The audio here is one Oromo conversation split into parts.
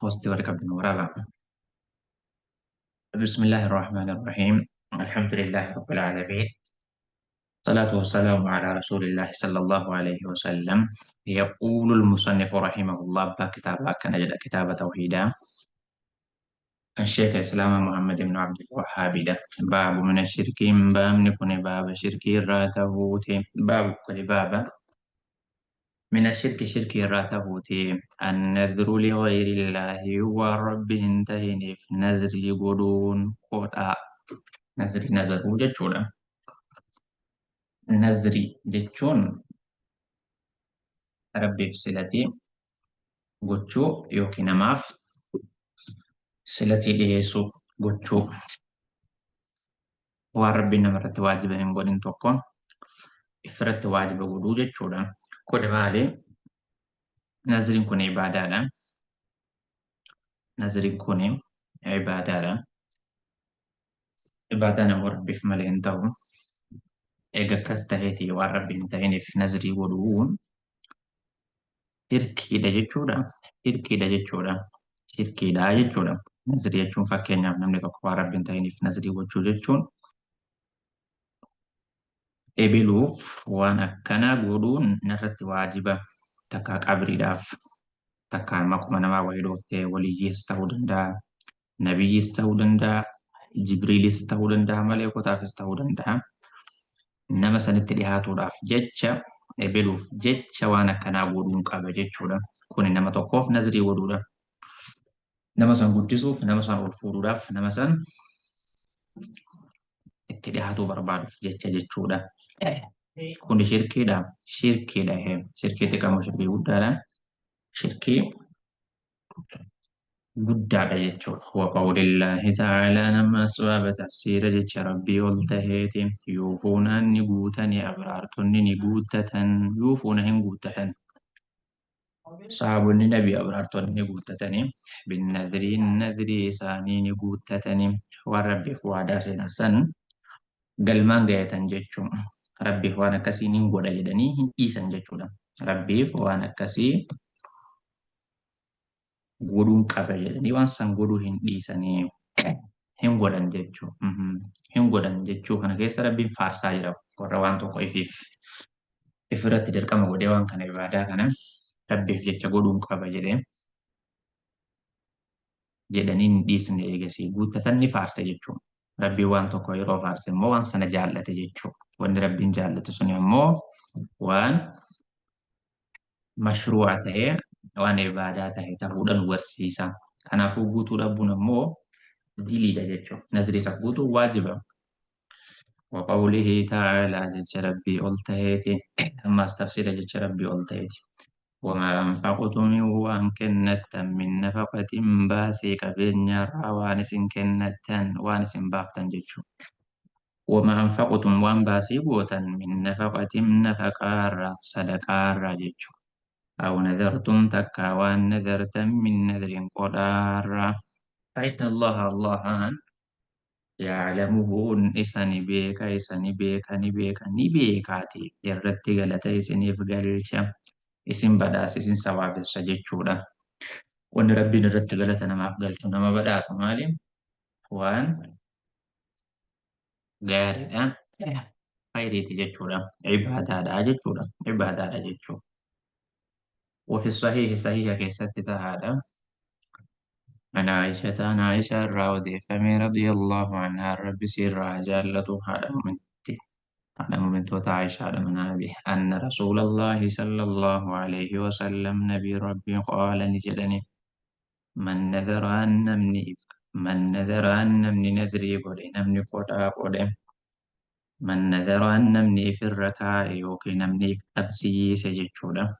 Hosti warqabni waraabaa. بسم الله الرحمن الرحيم. الحمد لله رب العالمين. الصلاة والسلام على رسول الله صلى الله عليه وسلم. يقول المصنف رحمه الله بكتاب كان جد كتاب توحيدا. الشيخ الإسلام محمد بن عبد الوهاب ده باب من الشرك باب نكون باب شرك راته باب كل باب من الشرك شرك راته النذر لغير الله ورب انتهن في نذر يقولون قطع nazrii jechuudha. Nazrii jechuun rabbiif silatii gochuu yookiin namaaf silatii dhiyeessuu gochuu waan rabbiin namarratti waajiba hin godhin tokko ifirratti waajiba godhuu jechuudha. Kuni maali? Nazriin kun ibaadaadha. Nazriin kun ibaadaadha. Ibaadaa nama rabbiif malee hin ta'u. Eega akkas ta'eeti waan rabbi hin ta'iniif nazrii godhuun shirkiidha jechuudha. Shirkiidha jechuudha. Shirkiidha jechuudha. Nazrii jechuun fakkeenyaaf namni tokko waan rabbi hin ta'iniif nazrii gochuu jechuun ebiluuf waan akkanaa godhuun narratti waajiba takka qabriidhaaf takka maquma namaa wayii dhooftee waliyyiis ta'uu danda'a, nabiyyiis ta'uu danda'a, jibriilis ta'uu danda'a, maleekotaafis ta'uu danda'a. Nama sanitti dhihaatuudhaaf jecha ebiluuf jecha waan akkanaa godhuun qaba jechuudha. Kuni nama tokkoof nazrii godhuudha. Nama san guddisuuf, nama san ol fuudhuudhaaf, nama san itti dhihaatuu barbaaduuf jecha jechuudha. Kuni shirkiidha. Shirkiidha. Shirkii xiqqaa moo shirkii guddaadha? Shirkii guddaadha jechuudha. Waqawlillahi ta'aalaa nama asbaaba tafsiira jecha rabbii ol taheeti yuufuuna ni guutani abraartonni ni guuttatan yuufuuna hin guuttatan. Sahabonni nabii abraartonni ni guuttatanii binnadriin nadrii isaanii ni guuttatanii waan rabbiif waadaa seenan san galmaan ga'atan jechuun rabbiif waan akkasii ni godha jedhanii hin dhiisan jechuudha. Rabbiif waan akkasii godhuun qaba jedhanii waan san godhuu hin dhiisanii hin godhan jechuu. Hin godhan jechuu kana keessa rabbiin faarsaa jira. Warra waan tokko ifirratti dirqama godhee waan kana ibaadaa kana rabbiif jecha godhuun qaba jedhanii hin dhiisne eegasii guuttatan ni faarsa jechuudha. Rabbiin waan tokko yeroo faarse immoo waan sana jaallate jechuudha. Wanni rabbiin jaallate sun immoo waan mashruuca ta'ee waan ibaadaa ta'e ta'uudha nu barsiisa. Kanaafuu guutuu dhabuun immoo diliidha jechuudha. Nazrii isa guutuu waajiba. وقوله تعالى جج ربي ألتهيتي أما استفسير جج ربي ألتهيتي وما أنفقتم وأن كنت من نفقة باسي كبيرنا وانس كنت وانس بافتن ججو وما أنفقتم وان باسي بوتا من نفقة نفقار صدقار ججو أو نذرتم تكا وان نذرتم من نذر قدار فإن الله يعلمه إساني بيكاتي جرتي غلطة إساني فقالشا إسن بداس إسن سواب السججورة وأن ربي نرت غلطة نما فقالشو نما بداس مالي وان غاري خيري تججورة عبادة ججورة وفي الصحيح صحيح كيست هذا عن عائشة الراودي فمن رضي الله عنها الرب سر جالته هذا من توت عائشة على منابه أن رسول الله صلى الله عليه وسلم نبي ربي قال نجدني من نذر أن نمني نذري قولي نمني قطع قولي من نذر أن نمني في الركاء يوكي نمني أبسي سجدشودا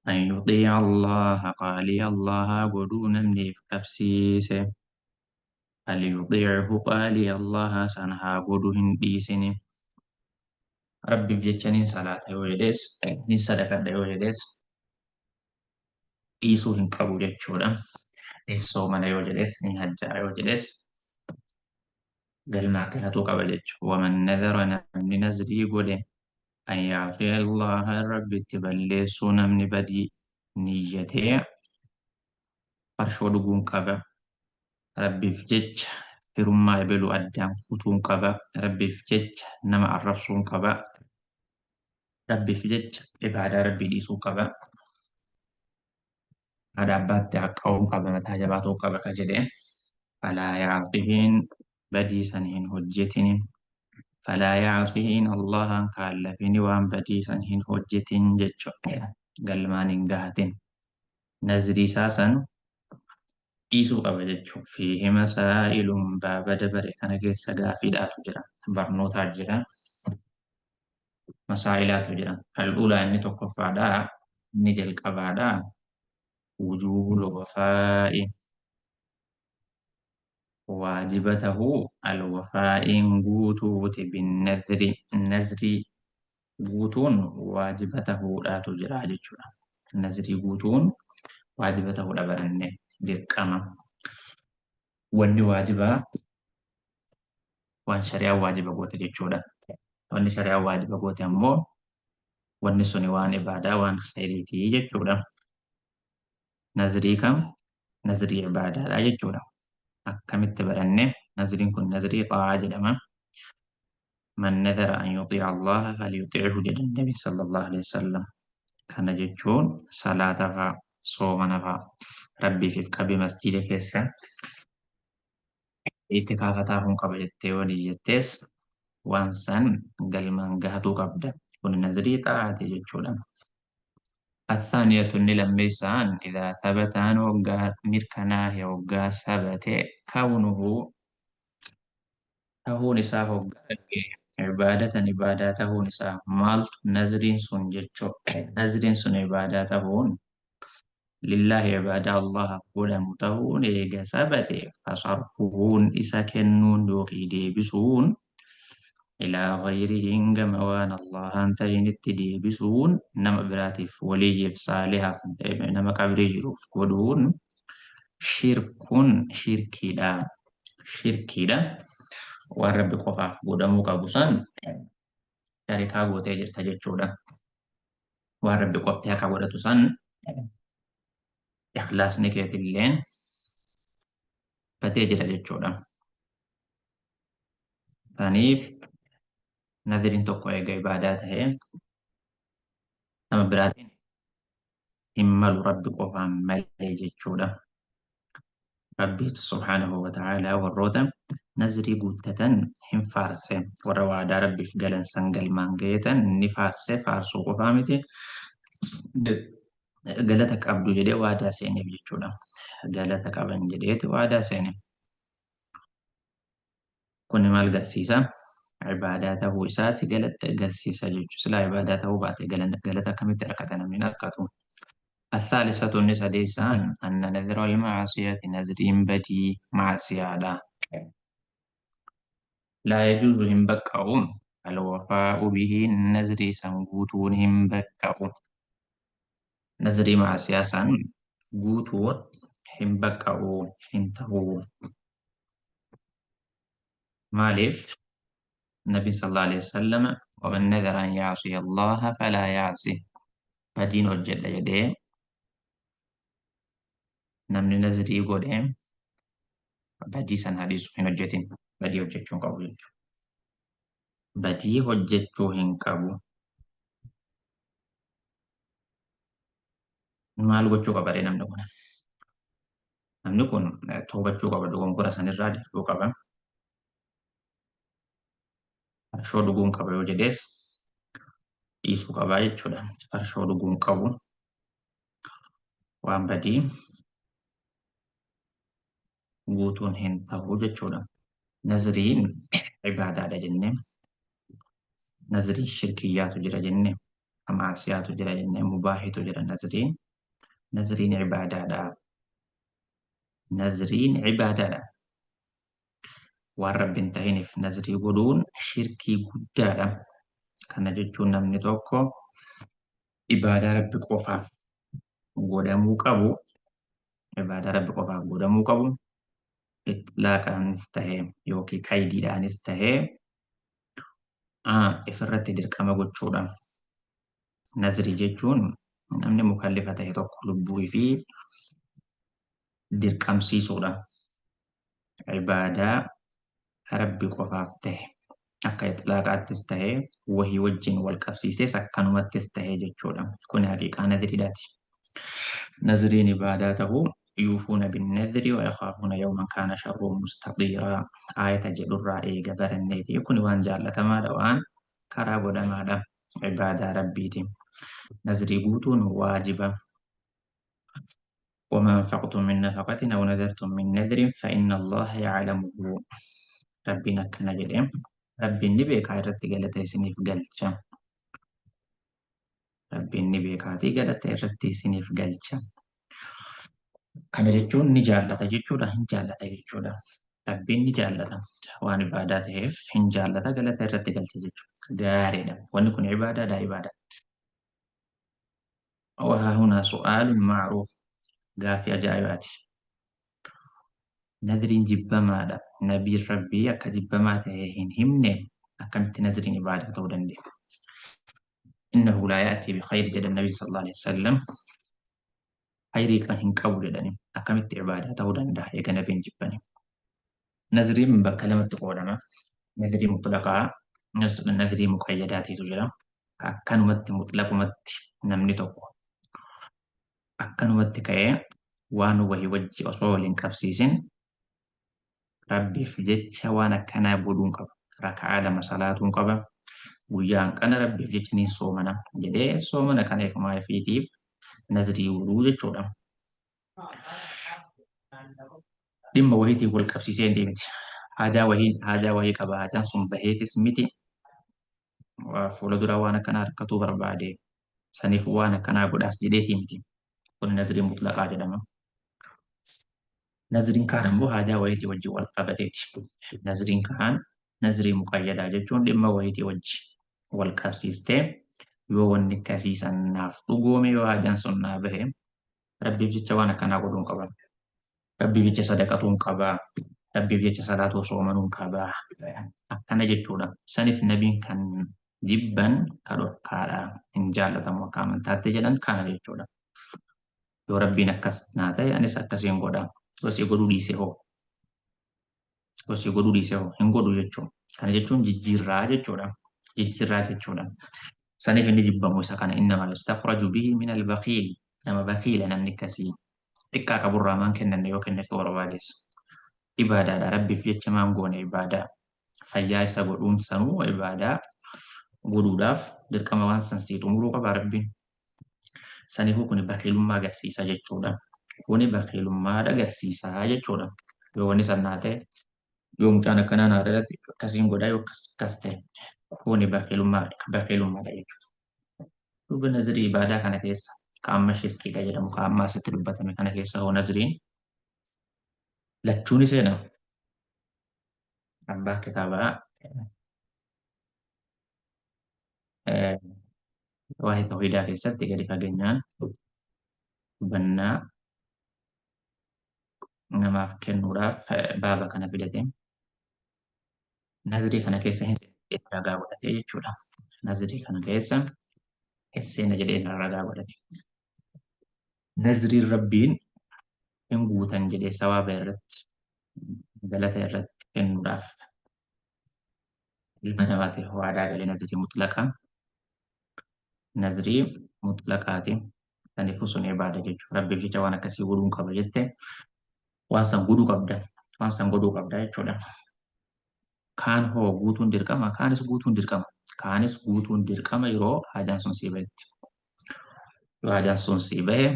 أن يطيع الله قال الله قدو نمني أبسي فليطيعه قال الله سنها قدو هنديسني Rabbiif jecha nin salaata yoo jedhes, nin sadaqadha yoo jedhes dhiisuu hin qabu jechuudha. Nin soomana yoo jedhes, nin hajjaa yoo jedhes galmaa galaatuu qaba jechuudha. Waman nadhara namni nazrii godhe an ya'siya Allaha rabbitti balleessuu namni badii niyyatee farshoo dhuguun qaba. Rabbiif jecha firummaa ebaluu addaan kutuun qaba. Rabbiif jecha nama arrabsuun qaba. Rabbiif jecha ibaadaa rabbii dhiisuu qaba. Haadha abbaatti haqqa'uu qaba. Mataa jabaatuu qaba ka jedhee. Falaa yaaqihiin badii san hin hojjetini. Falaa yaaqihiin Allahan kaallafini waan badii san hin hojjetin jechuudha. Galmaan hin gahatin. Nazrii isaa san dhiisuu qaba jechuudha. Fiihi masaa'ilun baaba dabare kana keessa gaafiidhaatu jira. Barnootaatu jira. Masaa'ilaatu jira. Al'uulaa inni tokkoffaadhaa. Inni jalqabaadhaa. Wujuubul wafaa'i. Waajibatahu alwafaa'iin guutuuti binnadri. Nazrii guutuun waajibatahuudhaatu jira jechuudha. Nazrii guutuun waajibatahuudha barannee dirqama. Wanni waajibaa waan shari'aan waajiba goote jechuudha. Wanni shari'aan waajiba goote ammoo wanni suni waan ibaadaa waan khayriitii jechuudha. Nazrii kam? Nazrii ibaadaadha jechuudha. Akkamitti baranne nazriin kun nazrii xaa'aa jedhama. Man nadara an yuxiica Allaha falyutichu jedha Nabi sallallahu alaihi wasallam. Kana jechuun salaata fa'aa, soomana fa'aa rabbiif qabi masjida keessa itti kaafataa kun qaba jettee walii jettees waan san galmaan gahatuu qabda. Kun nazrii xaa'aati jechuudha. الثانية لميسان إذا ثبت وقع مركناه وقع ثبت كونه تهو نساه عبادته نساه مالت نزرين سن جتشو نزرين سن عبادته لله عبادة الله قول متهون إيجا ثبت فصرفهون إسا كنون دوقي ديبسون إلى غيره موان الله أنتين التديبسون نما براتف وليجف صالحا نما كبري جروف ودون شركي دا والرب قفاف قدامو كابوسان شركا قوتي جرتا جتشودا والرب قفتها كابودتوسان إخلاص نكيت اللين فتجر جتشودا ثانيف نذرين توقع عبادات هي نما براتين همال رب قفان ملي جتشودا ربي سبحانه وتعالى والرودا نزري قوتة هم فارسة وروا ربي في قلن سنقل مانجيتا نفارسة فارسو قفامتي قلتك عبدو جدي وادا سيني بجتشودا قلتك عبن جديت وادا سيني كن مال قرسيسة عباداته إساتي قلت قرسيسة جتشو سلا عباداته باتي قلتك كميت ركتنا من أركاتو الثالثة النساء ديسان أن نذر المعصية نزرين بدي معصية لا يجوز هم بكعون الوفاء به نزري سنقوتون هم بكعون نزري معصية سن قوتون هم بكعون هم تهون مالف النبي صلى الله عليه وسلم ومن نذر أن يعصي الله فلا يعصي بدين وجد يديه namni nazrii godhee badii san hadisu hin hojjetin. Badii hojjechuu hin qabu jechuudha. Badii hojjechuu hin qabu. Maal gochuu qaba namni kun? Namni kun toobachuu qaba, dogongora sanirraa darbuu qaba. Farshoo dhuguu hin qaba yoo jedhees dhiisuu qabaa jechuudha. Farshoo dhuguu hin qabu. Waan badii guutuun hin ta'u jechuudha. Nazriin ibaadaadha jennee. Nazrii shirkiyyaatu jira jennee. Maasiyaatu jira jennee. Mubaahitu jira nazriin. Nazriin ibaadaadha. Nazriin ibaadaadha. Waan rabbi hin ta'iniif nazrii godhuun shirkii guddaadha. Kana jechuun namni tokko ibaadaa rabbi qofaaf godhamuu qabu. Ibaadaa rabbi qofaaf godhamuu qabu. Itlaaqaanis tahee yookiin qaydiidhaanis tahee ifirratti dirqama gochuudha. Nazrii jechuun namni mukallifa ta'e tokko lubbuu fi dirqamsiisuudha. Ibaadaa Rabbi qofaaf ta'e akka itlaaqaattis ta'e wahii wajjin wal qabsiises akkanumattis ta'e jechuudha. Kun haqiiqaa nadriidhaati. Nazriin ibaadaa ta'uu yuufuuna binnadri wa yakhaafuuna yawman kaana sharruhu mustatiiraa aayata jedhurraa eega baranneeti. Kun waan jaallatamaadha, waan karaa godhamaadha ibaadaa rabbiiti. Nazrii guutuun waajiba. وما أنفقتم من نفقة أو نذرتم من نذر فإن الله يعلمه. ربنا كنا جريم ربي النبي كايرت قالت سنيف قلتشا ربي النبي كاتي قالت سنيف قلتشا kana jechuun ni jaallata jechuudha, hin jaallata jechuudha. Rabbiin ni jaallata waan ibaadaa ta'eef hin jaallata galata irratti galcha jechuudha. Gaariidha. Wanni kun ibaadaadha, ibaada. Waa hunaa su'aalun ma'ruuf, gaaffii ajaa'ibaati. Nazriin jibbamaadha. Nabiin Rabbii akka jibbamaa ta'e hin himne akkamitti nazriin ibaadaa ta'uu danda'a? Innahu laa ya'tii bikhayri jedha Nabii sallallahu alaihi wasallam. Khayrii kan hin qabu jedhani akkamitti ibaadaa ta'uu danda'a eega nabiin jibbani? Nazriin bakka lamatti qoodama. Nazrii mutlaqaa, nazrii muqayyadaatiitu jira. Akkanumatti mutlaqumatti namni tokko akkanumatti ka'ee waan wahii wajji osoo waliin qabsiisin Rabbiif jecha waan akkanaa godhuun qaba. Raka'aa 2 salaatuun qaba. Guyyaan kana Rabbiif jecha niin soomana jedhee soomana kana ifumaa ifiitiif nazrii godhuu jechuudha. Dhimma wahiitiin wal qabsiisee miti. Haajaa wahii qaba. Haajaan sun baheetis miti. Fuula dura waan akkanaa harkatuu barbaade saniif waan akkanaa godhaas jedheetii miti. Kun nazrii mutlaqaa jedhama. Nazriin kaan immoo haajaa wahiitii wajjin wal qabateeti. Nazriin kaan nazrii muqayyadaa jechuun dhimma wahiitii wajji wal qabsiistee yoo wanni akkasii sannaaf dhugoome yoo haajaan sun naa bahe Rabbiif jecha waan akkanaa godhuun qaba. Rabbiif jecha sadaqatuun qaba. Rabbiif jecha salaatuu soomanuun qaba. Akkana jechuudha. Saniif nabiin kan jibban kan dhorkaadha. Hin jaallatamu akka amantaatti jedhan kana jechuudha. Yoo Rabbiin akkas naa ta'e anis akkasiin godha. Gosii godhuu dhiisee hoo? Gosii godhuu dhiisee hoo? Hin godhu jechuudha. Kana jechuun jijjiirraa jechuudha. Jijjiirraa jechuudha. Saniif inni jibbamu isa kana innamaa yustakhraju bihi min al-bakhiil. Nama bakiila namni akkasii xiqqaa qaburraa maan kennanne yoo kenneef barbaadees. Ibaadaadha. Rabbiif jecha maan goone ibaadaa. Fayyaa isa godhuun sanuu ibaadaa godhuudhaaf dirqama waan san sii xumuruu qaba Rabbiin. Saniifuu kun bakiilummaa agarsiisa jechuudha. Kuni bakiilummaa agarsiisa jechuudha. Yoo wanni sannaa ta'e yoo mucaan akkanaa naa dhalate akkasiin godhaa yoo akkas ta'e kuni bakiilummaadha jechuudha. Duuba nazrii ibaadaa kana keessa ka amma shirkiidha jedhamu ka amma asitti dubbatame kana keessa hoo nazriin lachuun seena. Abbaa kitaabaa waa'ee tawhiidaa keessatti gadi fageenyaan hubannaa namaaf kennuudhaaf baaba kana fidate. Nazrii kana keessa hin ragaa godhatee jechuudha. Nazrii kana keessa hin seena jedhee ragaa godhate. Nazriin Rabbiin hin guutan jedhee sawaaba irratti galata irratti kennuudhaaf ilma namaatiif waadaa galee nazrii mutlaqaa. Nazrii mutlaqaati. Saniifuu sun ibaada jechuudha. Rabbiif jecha waan akkasii godhuun qaba jettee waan san godhuu qabda. Waan san godhuu qabda jechuudha. Kaan hoo guutuun dirqama, kaanis guutuun dirqama. Kaanis guutuun dirqama yeroo haajaan sun sii bahetti. Yoo haajaan sun sii bahe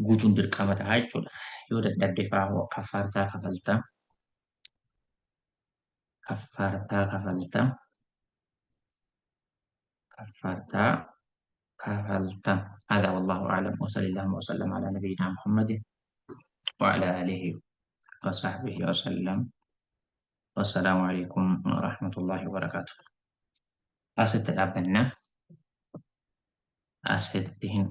guutuun dirqama ta'a jechuudha. Yoo dadhabde fa'aa hoo kaffaartaa kafalta. Kaffaartaa kafalta. هذا والله أعلم وصلى الله وسلم على نبينا محمد وعلى آله وصحبه وسلم والسلام عليكم ورحمة الله وبركاته. أستهين